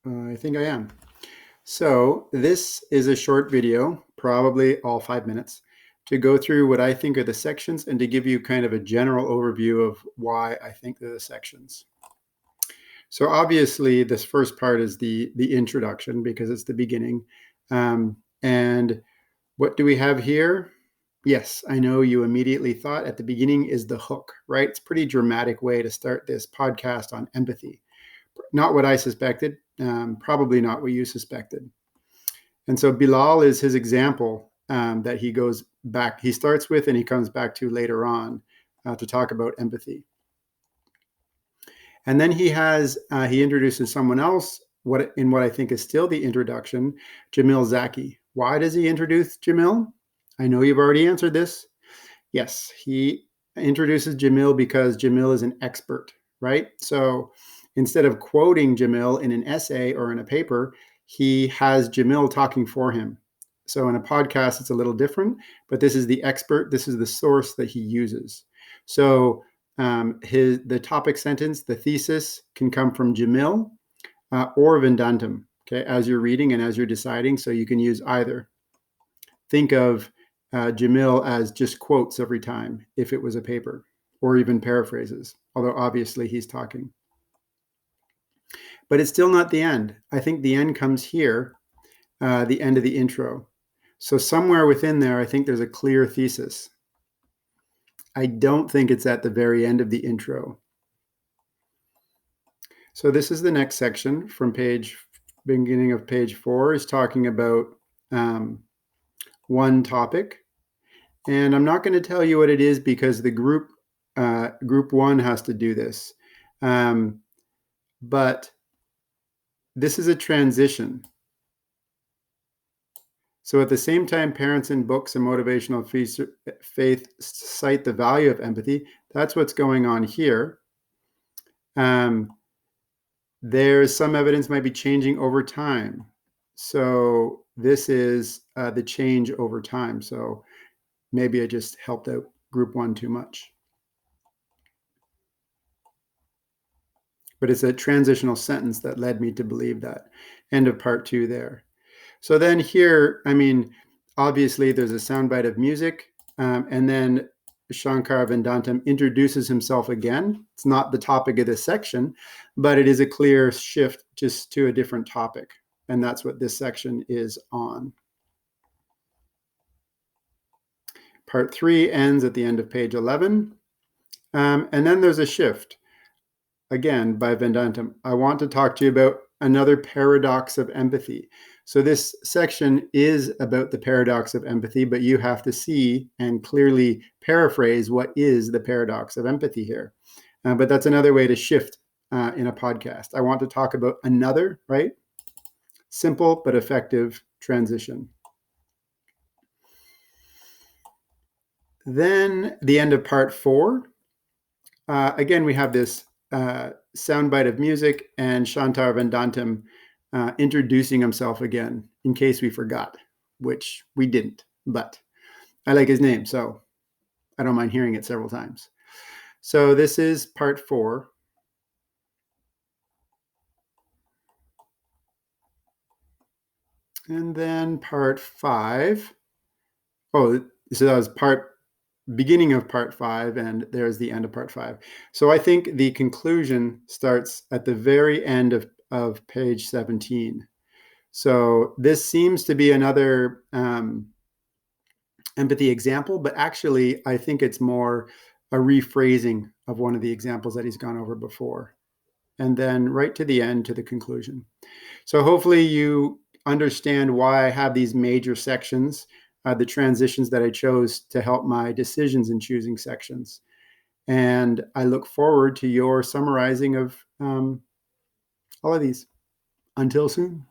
I think I am. So this is a short video, probably all 5 minutes, to go through what I think are the sections and to give you kind of a general overview of why I think they're the sections. So obviously this first part is the introduction because it's the beginning. And what do we have here? Yes, I know you immediately thought at the beginning is the hook, right? It's a pretty dramatic way to start this podcast on empathy. Not what I suspected, probably not what you suspected. And so Bilal is his example that he goes back, he starts with and he comes back to later on to talk about empathy. And then he introduces someone else in what I think is still the introduction, Jamil Zaki. Why does he introduce Jamil? I know you've already answered this. Yes, he introduces Jamil because Jamil is an expert, right? So instead of quoting Jamil in an essay or in a paper, he has Jamil talking for him. So in a podcast, it's a little different, but this is the expert. This is the source that he uses. So the topic sentence, the thesis, can come from Jamil or Vendantum, okay, as you're reading and as you're deciding. So you can use either. Think of Jamil as just quotes every time if it was a paper, or even paraphrases, although obviously he's talking. But it's still not the end. I think the end comes here, the end of the intro. So somewhere within there, I think there's a clear thesis. I don't think it's at the very end of the intro. So this is the next section from beginning of page 4 is talking about one topic. And I'm not going to tell you what it is because the group 1 has to do this. But this is a transition. So at the same time, parents in books and motivational faith cite the value of empathy. That's what's going on here. There's some evidence might be changing over time. So this is the change over time. So maybe I just helped out group 1 too much. But it's a transitional sentence that led me to believe that. End of part 2 there. So then here, I mean, obviously there's a soundbite of music, and then Shankar Vendantam introduces himself again. It's not the topic of this section, but it is a clear shift just to a different topic. And that's what this section is on. Part 3 ends at the end of page 11. And then there's a shift, again, by Vendantam. I want to talk to you about another paradox of empathy. So this section is about the paradox of empathy, but you have to see and clearly paraphrase what is the paradox of empathy here. But that's another way to shift in a podcast. I want to talk about another, right? Simple but effective transition. Then the end of part 4. Again, we have this soundbite of music and Shankar Vendantam introducing himself again, in case we forgot, which we didn't, but I like his name, so I don't mind hearing it several times. So this is part 4. And then part 5. Oh, so that was beginning of part 5, and there's the end of part 5. So I think the conclusion starts at the very end of page 17. So this seems to be another empathy example, but actually I think it's more a rephrasing of one of the examples that he's gone over before. And then right to the end, to the conclusion. So hopefully you understand why I have these major sections, the transitions that I chose to help my decisions in choosing sections. And I look forward to your summarizing of all of these. Until soon.